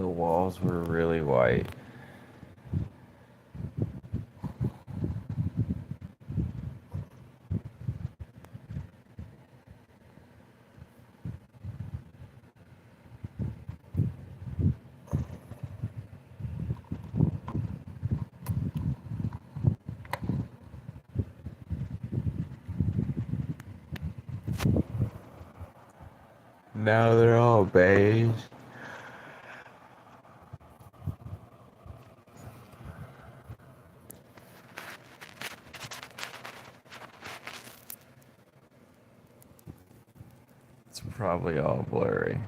The walls were really white. Now they're all beige. It's probably all blurry.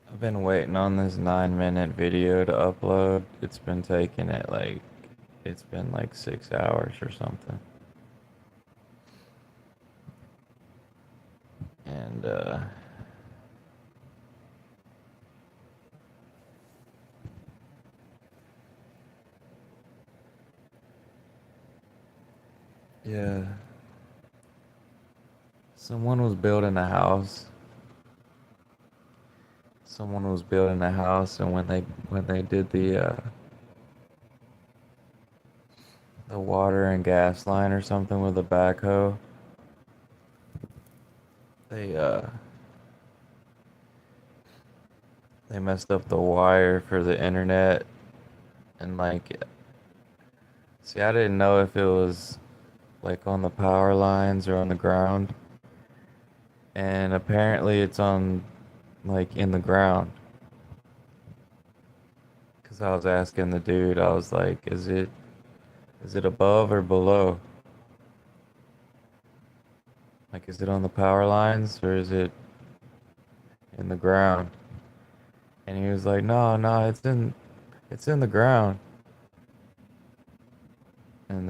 I've been waiting on this 9-minute video to upload. It's been like 6 hours or something. And, yeah. Someone was building a house. Someone was building a house, and when they did the water and gas line or something with a backhoe, they uh they messed up the wire for the internet, and like, see, I didn't know if it was like on the power lines or on the ground, and apparently it's on, like, in the ground. Cause I was asking the dude, I was like, is it above or below? Like, is it on the power lines or is it in the ground? And he was like, no, no, it's in the ground. And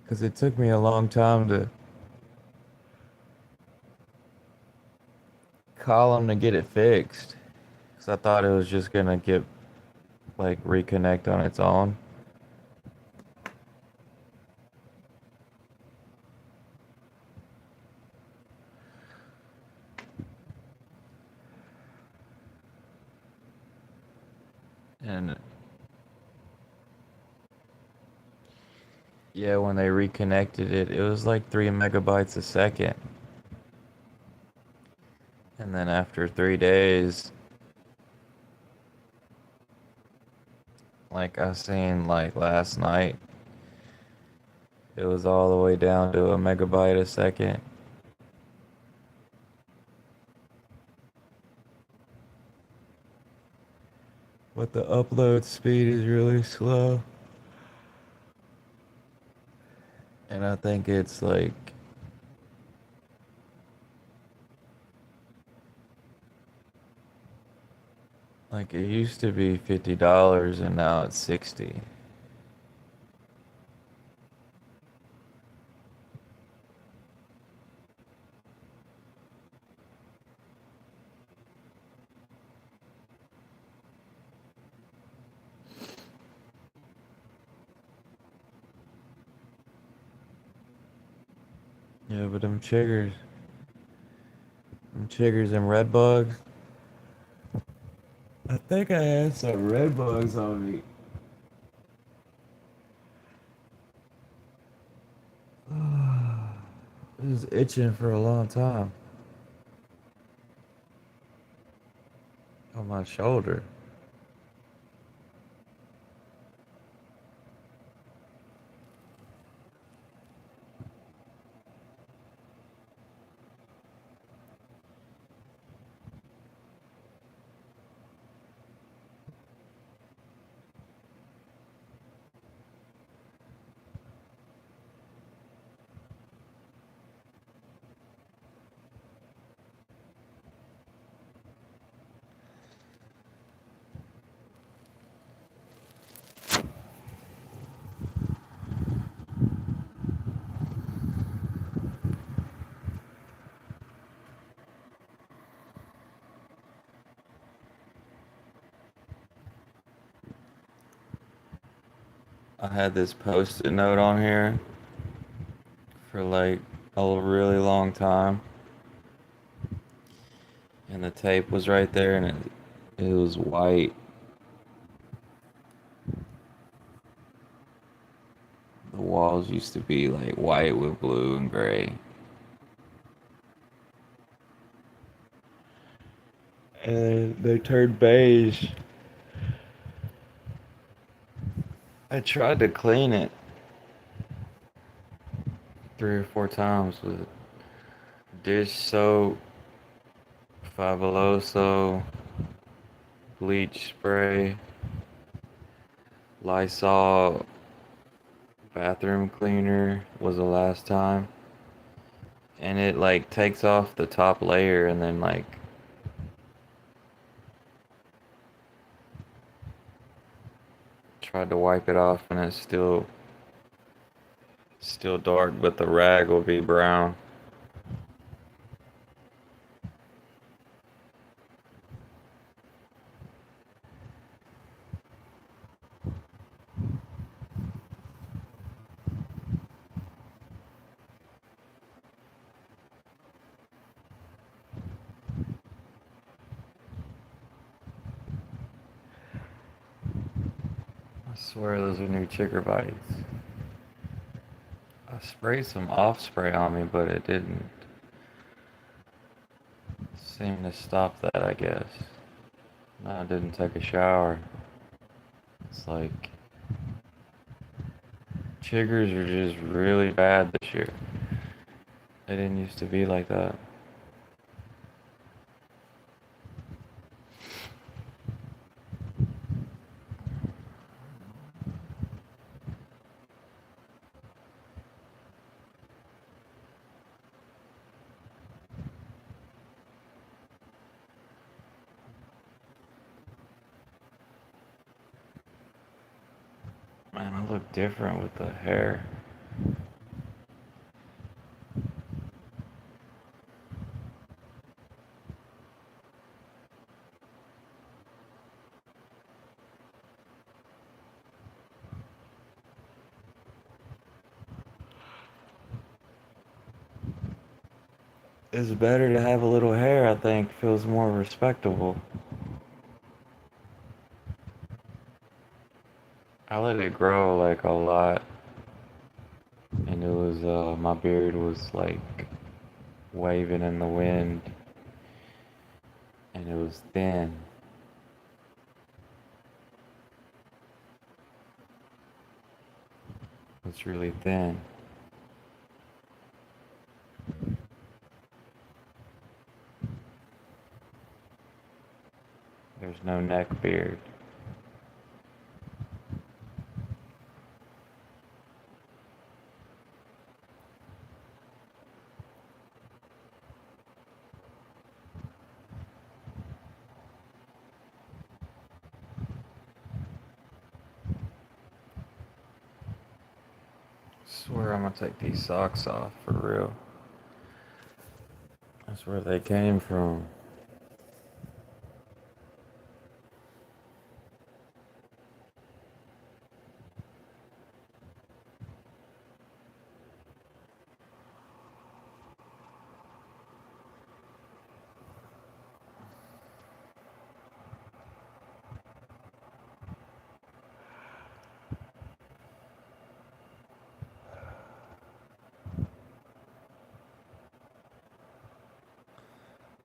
cause it took me a long time to call him to get it fixed. Cause I thought it was just gonna get, like, reconnect on its own. And yeah, when they reconnected it, it was like 3 megabytes a second. And then after 3 days, like I seen like last night, it was all the way down to a megabyte a second. But the upload speed is really slow. And I think it's like it used to be $50 and now it's 60. Yeah, but them chiggers and red bugs. I think I had some red bugs on me. It was itching for a long time on my shoulder. I had this post-it note on here for like a really long time, and the tape was right there, and it was white. The walls used to be like white with blue and gray. And they turned beige. I tried to clean it 3 or 4 times with dish soap, Fabuloso, bleach spray, Lysol bathroom cleaner was the last time. And it like takes off the top layer and then like tried to wipe it off and it's still dark, but the rag will be brown. I swear those are new chicker bites. I sprayed some off spray on me, but it didn't seem to stop that, I guess. No, I didn't take a shower. It's like chiggers are just really bad this year. They didn't used to be like that. Man, I look different with the hair. It's better to have a little hair, I think. Feels more respectable. I let it grow like a lot. And it was, my beard was like waving in the wind. And it was thin. It's really thin. There's no neck beard. Swear I'm gonna take these socks off for real. That's where they came from.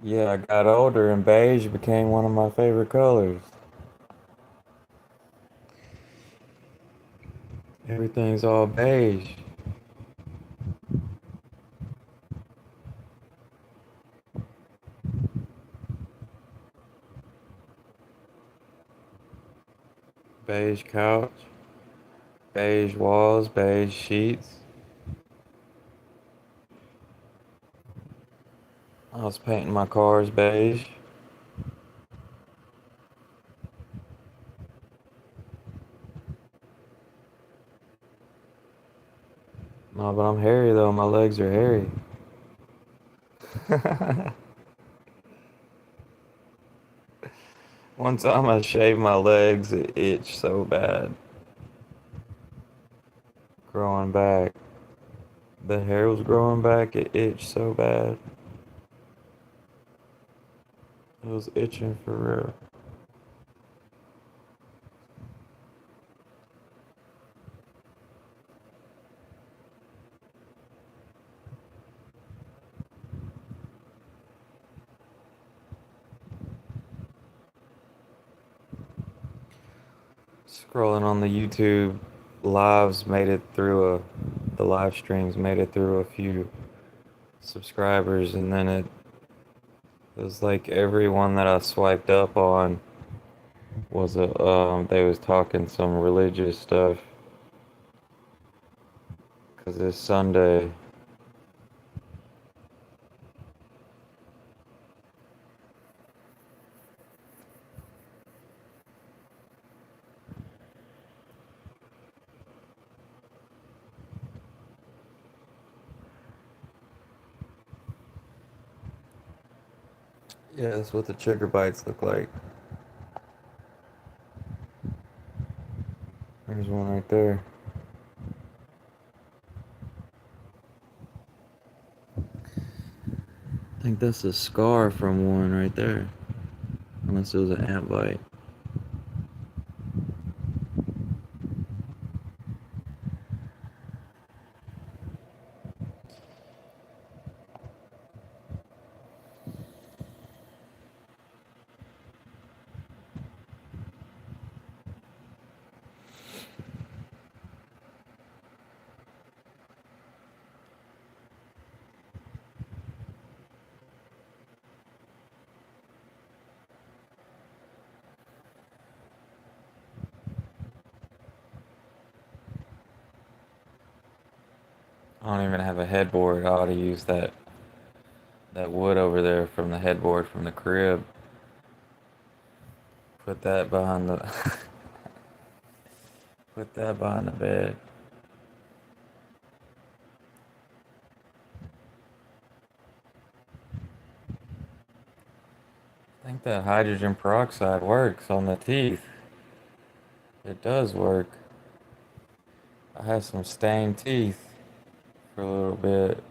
Yeah, I got older and beige became one of my favorite colors. Everything's all beige. Beige couch, beige walls, beige sheets. I was painting my cars beige. No, but I'm hairy though. My legs are hairy. One time I shaved my legs, it itched so bad. Growing back. The hair was growing back. It itched so bad. It was itching for real. Scrolling on the YouTube lives made it through the live streams made it through a few subscribers, and then it was like everyone that I swiped up on was a they was talking some religious stuff because it's Sunday. Yeah, that's what the trigger bites look like. There's one right there. I think that's a scar from one right there. Unless it was an ant bite. I don't even have a headboard. I ought to use that wood over there from the headboard from the crib. Put that behind the put that behind the bed. I think that hydrogen peroxide works on the teeth. It does work. I had some stained teeth for a little bit,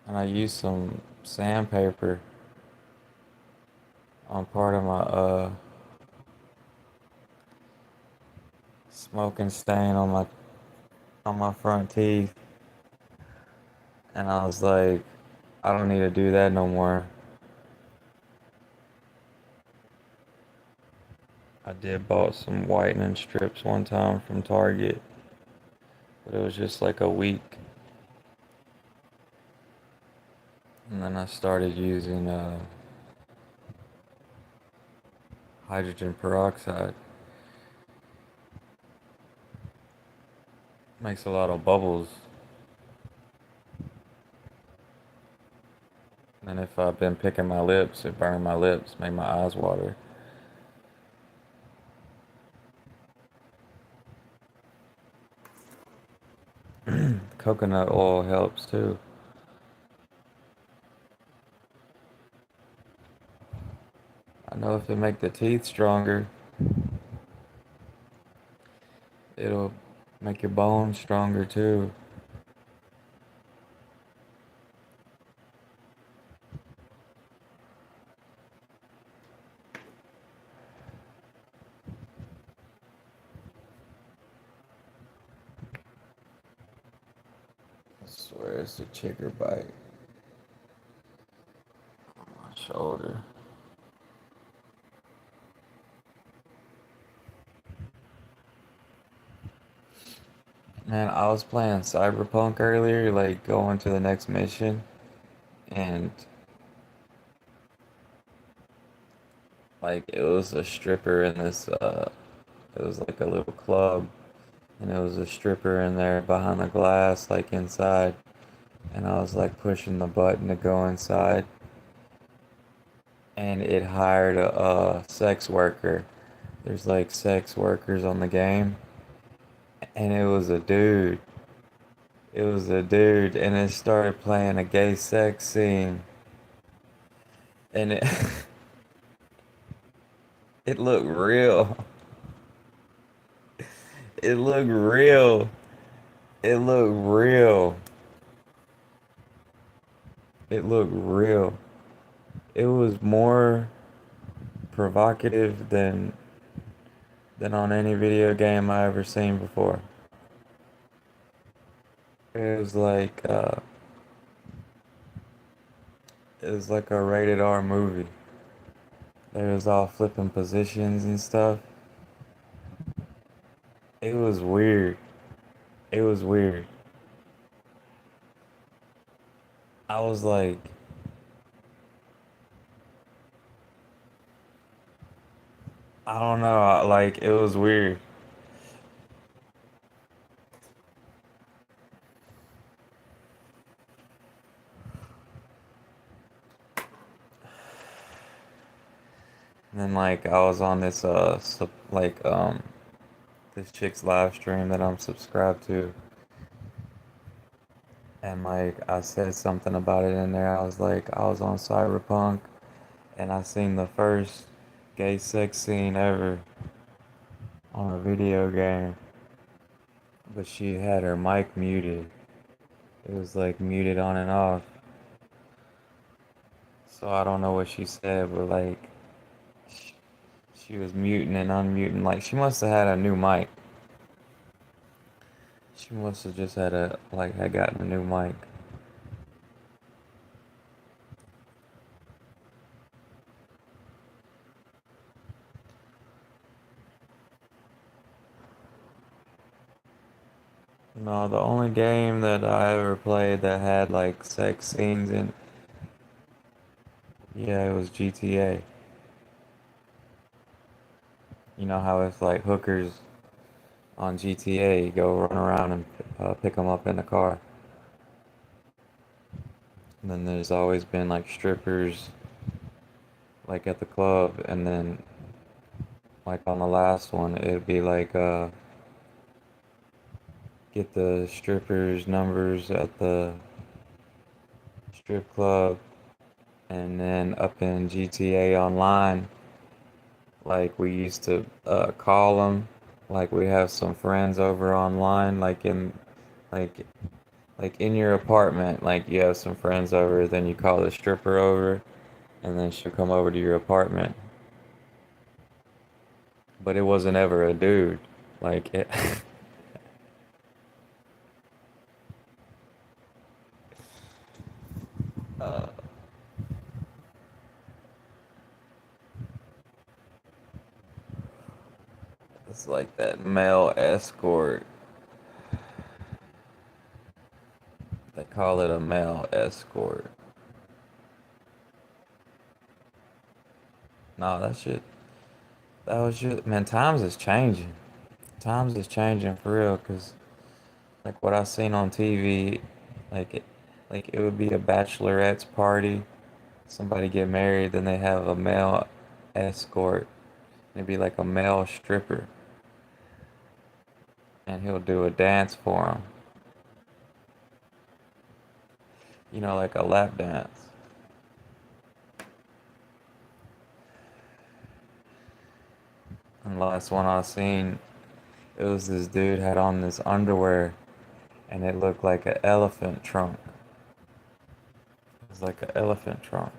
and I used some sandpaper on part of my smoking stain on my front teeth, and I was like, I don't need to do that no more. I did bought some whitening strips one time from Target, but it was just like a week. And then I started using hydrogen peroxide. Makes a lot of bubbles. And if I've been picking my lips, it burned my lips, made my eyes water. Coconut oil helps too. I know if it make the teeth stronger, it'll make your bones stronger too. I swear it's a chigger bite on my shoulder. Man, I was playing Cyberpunk earlier, like going to the next mission, and like it was a stripper in this it was like a little club, and it was a stripper in there behind the glass, like inside, and I was like pushing the button to go inside, and it hired a sex worker. There's like sex workers on the game, and it was a dude. It was a dude, and it started playing a gay sex scene, and it it looked real. It looked real. It looked real. It looked real. It was more provocative than on any video game I ever seen before. It was like it was like a rated R movie. They was all flipping positions and stuff. It was weird. It was weird. I was like, I don't know, like it was weird. And then like I was on this this chick's live stream that I'm subscribed to, and like I said something about it in there. I was like, I was on Cyberpunk, and I seen the first gay sex scene ever on a video game, but she had her mic muted. It was like muted on and off. So I don't know what she said, but like sh- she was muting and unmuting. Like she must have had a new mic. She must have just had had gotten a new mic. No, the only game that I ever played that had like sex scenes in, yeah, it was GTA. You know how it's like hookers on GTA, you go run around and pick them up in the car. And then there's always been like strippers like at the club, and then like on the last one, it'd be like get the strippers' numbers at the strip club, and then up in GTA Online, like we used to call them, like we have some friends over online, like like in your apartment, like you have some friends over, then you call the stripper over, and then she'll come over to your apartment. But it wasn't ever a dude, like it. uh, it's like that male escort. They call it a male escort. No, that shit. That was just man. Times is changing. Times is changing for real. Cause like what I seen on TV, like like it would be a bachelorette's party. Somebody get married, then they have a male escort. It'd be like a male stripper, and he'll do a dance for them. You know, like a lap dance. And the last one I seen, it was this dude had on this underwear, and it looked like an elephant trunk. It was like an elephant trunk.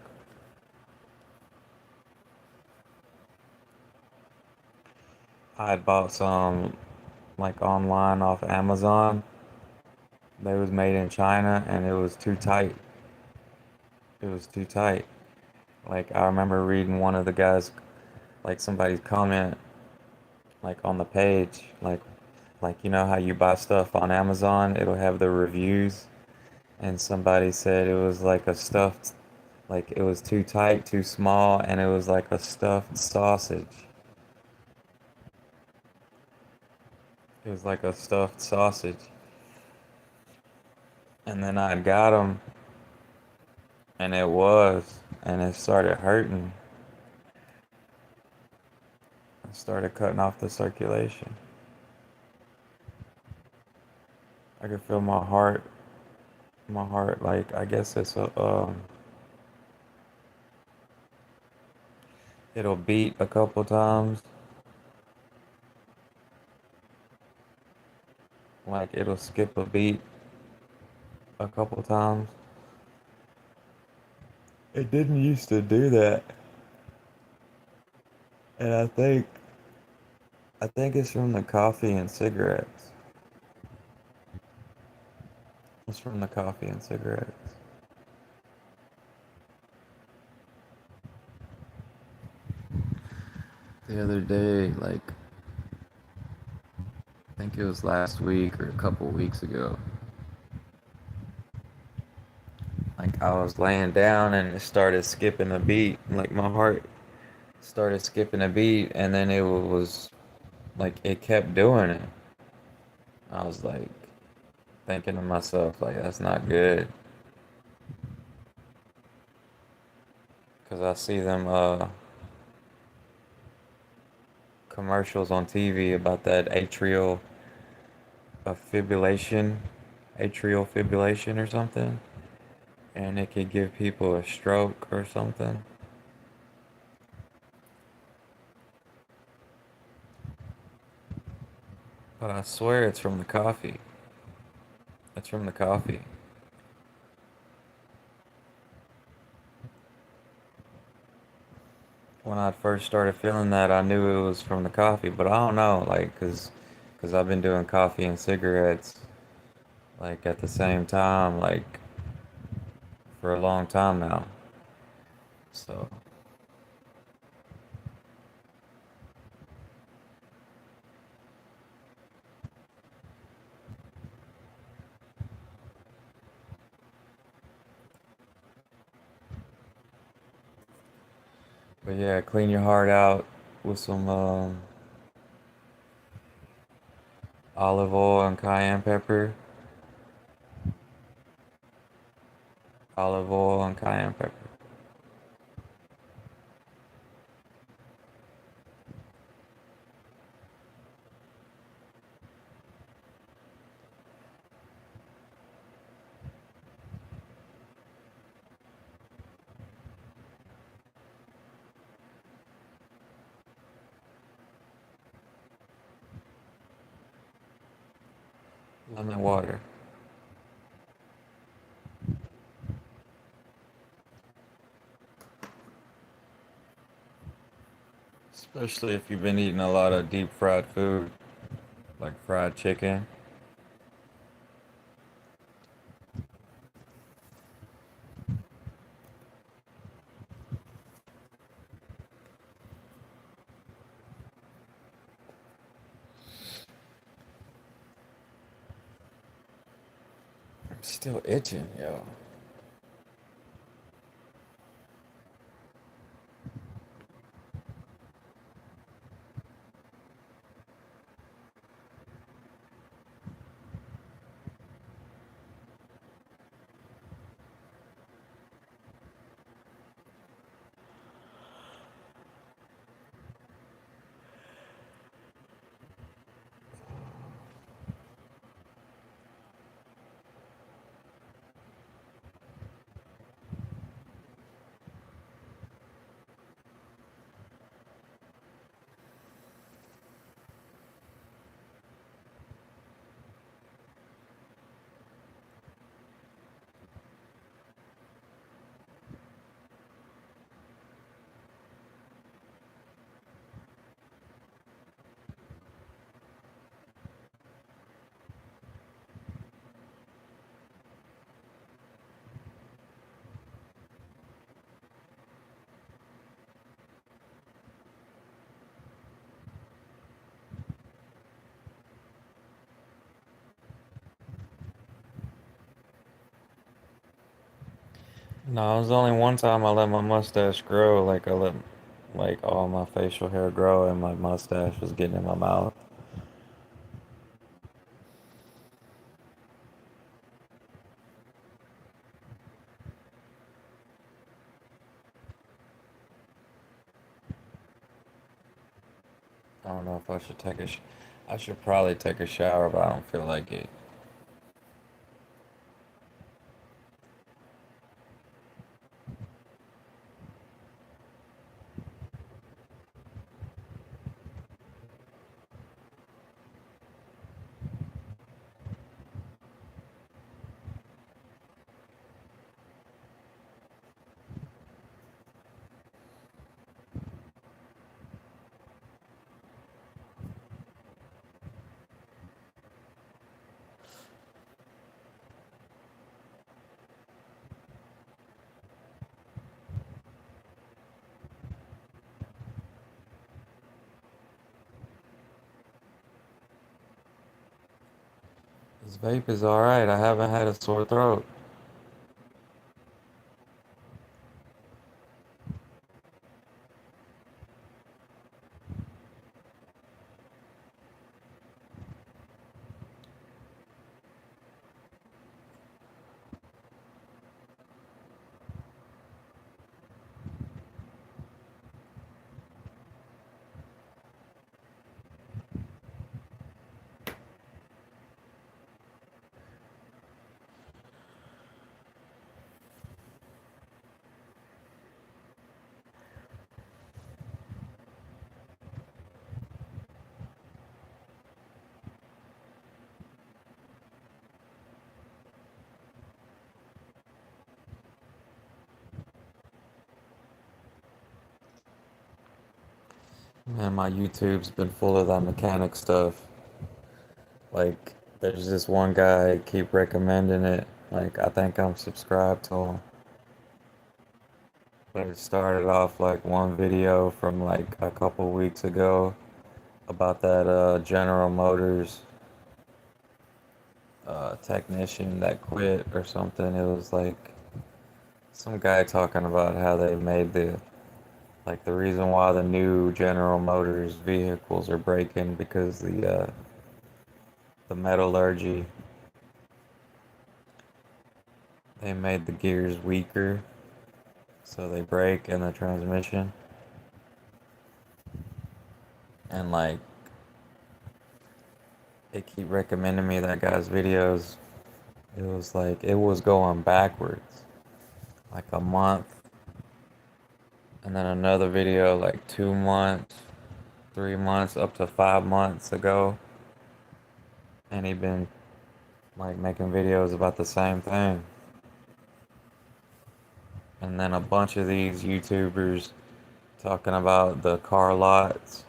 I had bought some like online off Amazon. They was made in China, and it was too tight. It was too tight. Like I remember reading one of the guys, like somebody's comment, like on the page, like you know how you buy stuff on Amazon, it'll have the reviews, and somebody said it was like a stuffed, like it was too tight, too small, and it was like a stuffed sausage. It was like a stuffed sausage. And then I got them, and and it started hurting. I started cutting off the circulation. I could feel my heart, like I guess it'll beat a couple times, like it'll skip a beat a couple times, It didn't used to do that. And I think it's from the coffee and cigarettes. It's from the coffee and cigarettes. The other day, like I think it was last week or a couple weeks ago, like I was laying down and it started skipping a beat. Like my heart started skipping a beat and then it was like it kept doing it. I was like thinking to myself like that's not good because I see them commercials on TV about that fibrillation, atrial fibrillation or something, and it could give people a stroke or something. But I swear it's from the coffee. It's from the coffee. When I first started feeling that, I knew it was from the coffee, but I don't know, like, cause I've been doing coffee and cigarettes, like, at the same time, like, for a long time now. So, but yeah, clean your heart out with some olive oil and cayenne pepper. Olive oil and cayenne pepper. Lemon water. Especially if you've been eating a lot of deep fried food, like fried chicken. I'm still itching, yo. No, it was only one time I let my mustache grow. Like I let like all my facial hair grow and my mustache was getting in my mouth. I don't know if I should I should probably take a shower, but I don't feel like it. This vape is alright. I haven't had a sore throat. Man, my YouTube's been full of that mechanic stuff. Like, there's this one guy keep recommending it. Like, I think I'm subscribed to him. But it started off like one video from like a couple weeks ago about that General Motors technician that quit or something. It was like some guy talking about how they made the reason why the new General Motors vehicles are breaking because the metallurgy, they made the gears weaker so they break in the transmission. And like they keep recommending me that guy's videos. It was like it was going backwards like a month, and then another video like 2 months, 3 months, up to 5 months ago, and he been like making videos about the same thing. And then a bunch of these YouTubers talking about the car lots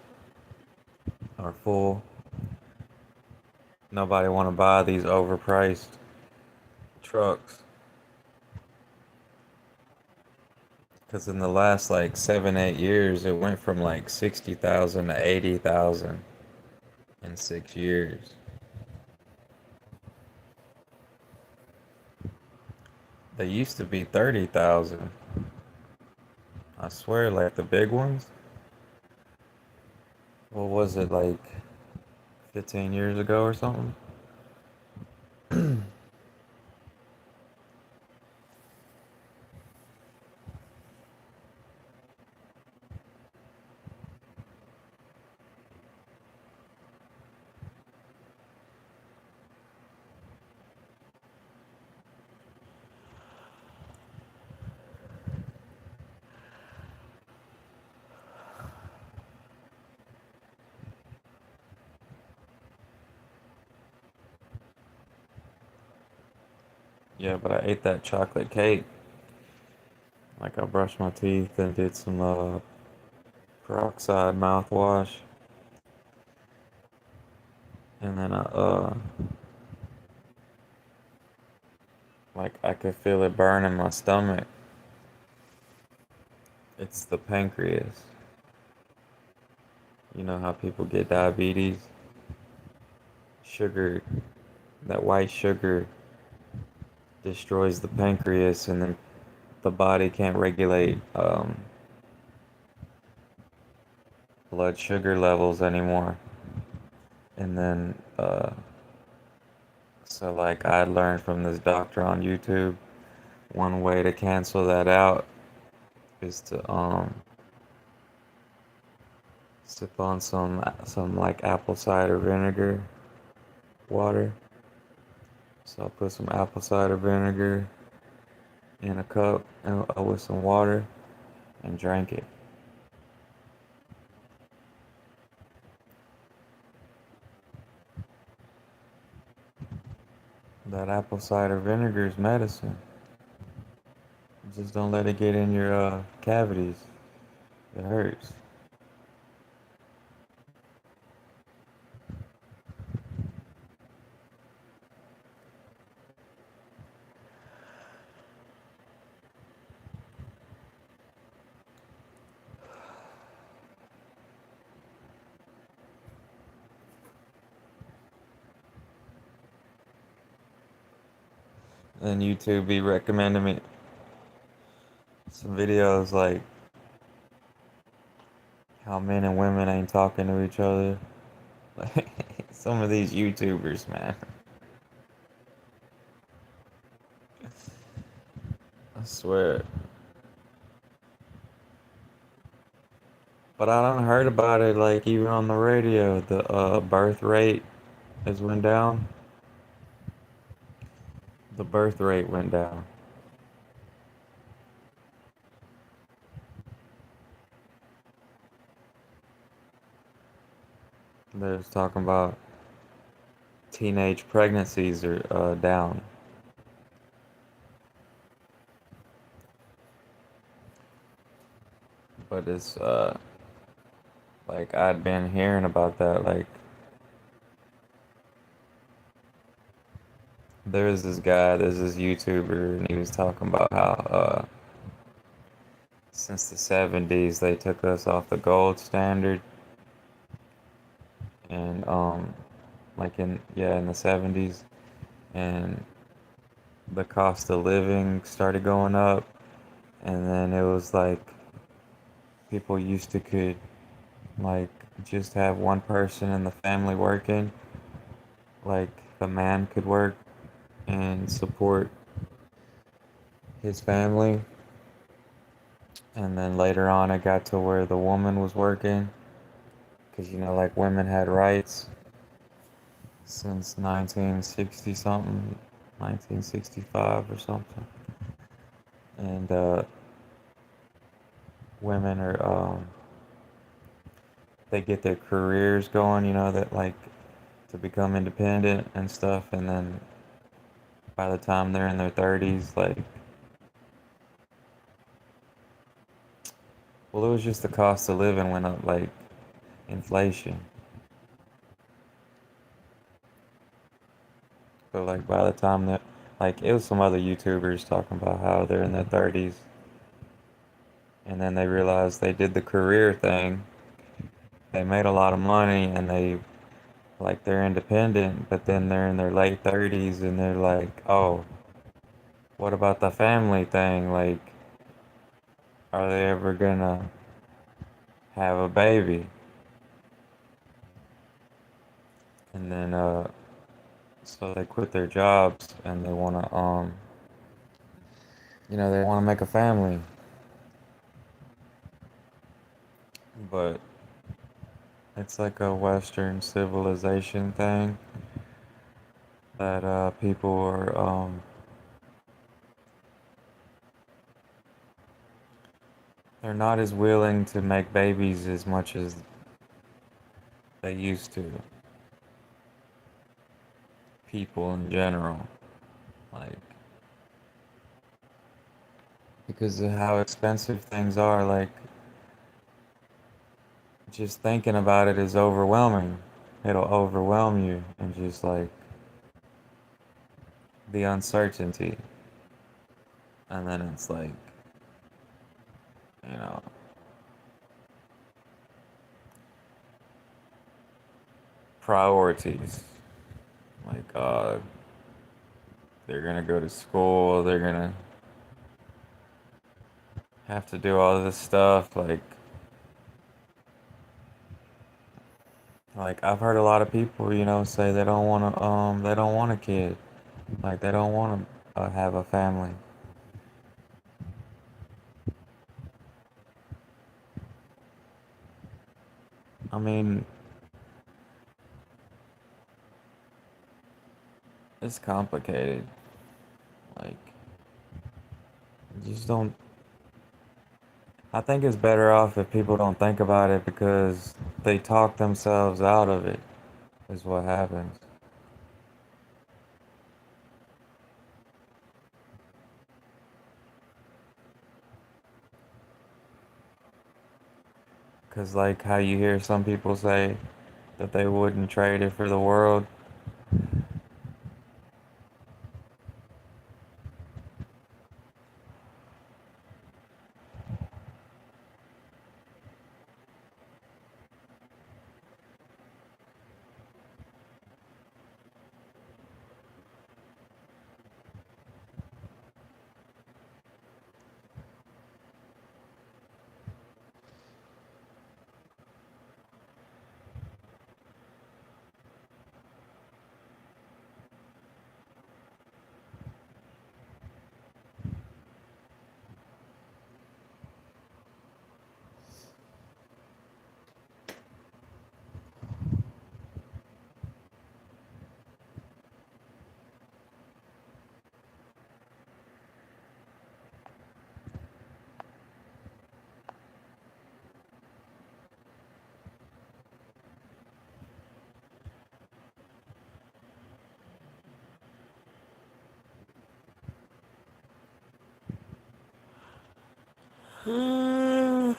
are full. Nobody want to buy these overpriced trucks because in the last like 7, 8 years, it went from like 60,000 to 80,000 in 6 years. They used to be 30,000. I swear, like the big ones. What was it, like 15 years ago or something? Yeah, but I ate that chocolate cake. Like I brushed my teeth and did some peroxide mouthwash, and then like I could feel it burn in my stomach. It's the pancreas. You know how people get diabetes? Sugar, that white sugar destroys the pancreas, and then the body can't regulate blood sugar levels anymore. And then, so like I learned from this doctor on YouTube, one way to cancel that out is to sip on some like apple cider vinegar water. So I'll put some apple cider vinegar in a cup and with some water and drink it. That apple cider vinegar is medicine. Just don't let it get in your cavities. It hurts. And YouTube be recommending me some videos like how men and women ain't talking to each other. Like some of these YouTubers, man. I swear. But I done heard about it like even on the radio. The birth rate has went down. The birth rate went down. They was talking about teenage pregnancies are down. But it's like I'd been hearing about that. Like there's this YouTuber, and he was talking about how since the 70s they took us off the gold standard, and like in the 70s, and the cost of living started going up, and then it was like people used to could like just have one person in the family working, like the man could work and support his family. And then later on, it got to where the woman was working, because like women had rights since 1960 something, 1965 or something. And women are, they get their careers going, that like to become independent and stuff. And then by the time they're in their 30s, like, well, it was just the cost of living went up, like inflation. So like by the time that, like, it was some other YouTubers talking about how they're in their 30s, and then they realized they did the career thing. They made a lot of money, and they're independent, but then they're in their late 30s, and they're like, oh, what about the family thing? Like, are they ever gonna have a baby? And then so they quit their jobs, and they wanna they wanna make a family, but it's like a Western civilization thing that people are they're not as willing to make babies as much as they used to. People in general, like because of how expensive things are. Like just thinking about it is overwhelming. It'll overwhelm you, and just like the uncertainty, and then it's like you know priorities. Like they're gonna go to school. They're gonna have to do all this stuff. Like I've heard a lot of people, say they don't want a kid. Like they don't want to have a family. I mean, it's complicated. Like, just don't. I think it's better off if people don't think about it because they talk themselves out of it, is what happens. Because, like, how you hear some people say that they wouldn't trade it for the world. Well,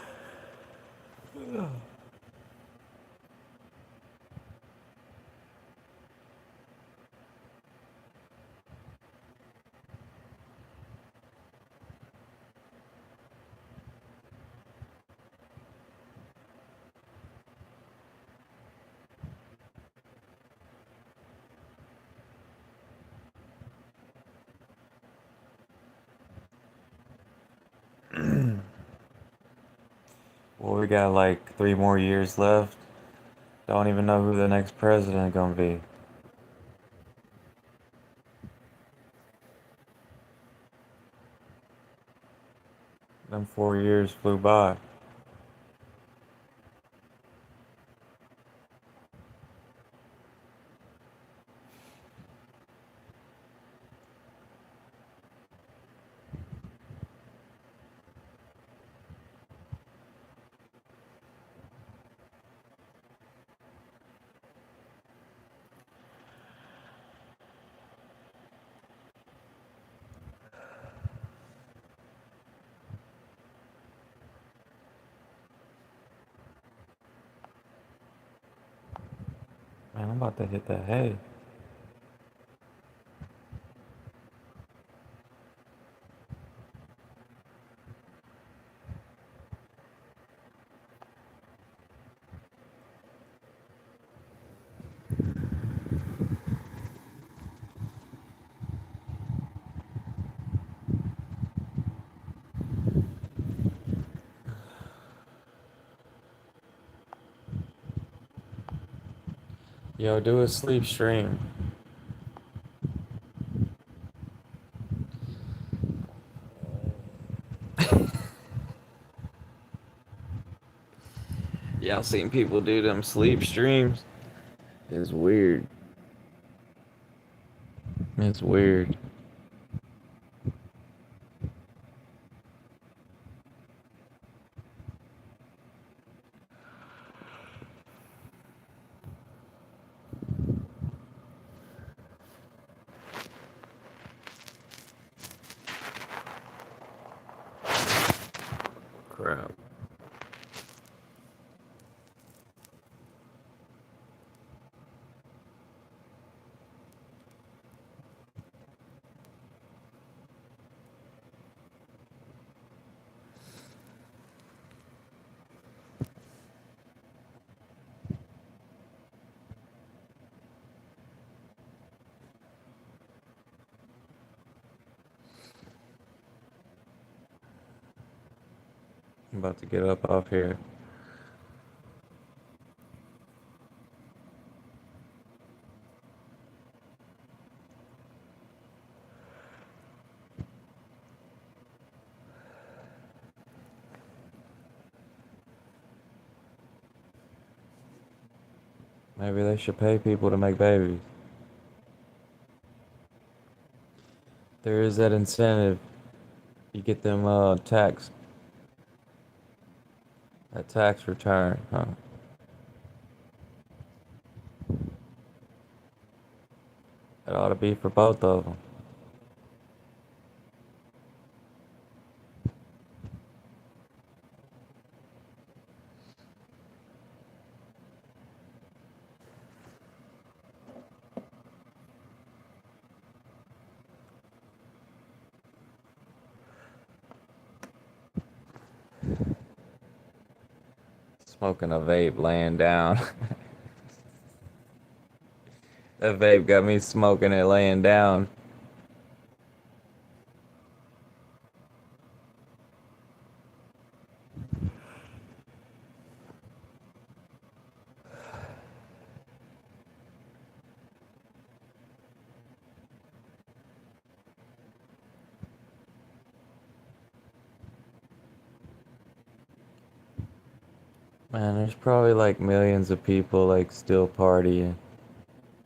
we got like 3 more years left. Don't even know who the next president gonna be. Them 4 years flew by. Man, I'm about to hit that hay. Yo, do a sleep stream. Y'all seen people do them sleep streams? It's weird. It's weird. Crap. I'm about to get up off here. Maybe they should pay people to make babies. There is that incentive. You get them that tax return, huh? It ought to be for both of them. Smoking a vape laying down. That vape got me smoking it laying down. Man, there's probably like millions of people like still partying.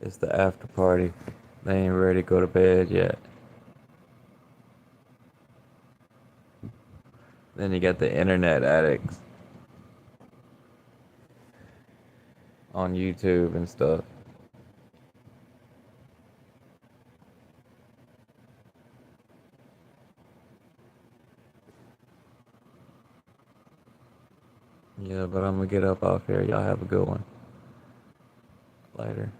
It's the after party. They ain't ready to go to bed yet. Then you got the internet addicts on YouTube and stuff. Yeah, but I'm gonna get up off here. Y'all have a good one. Later.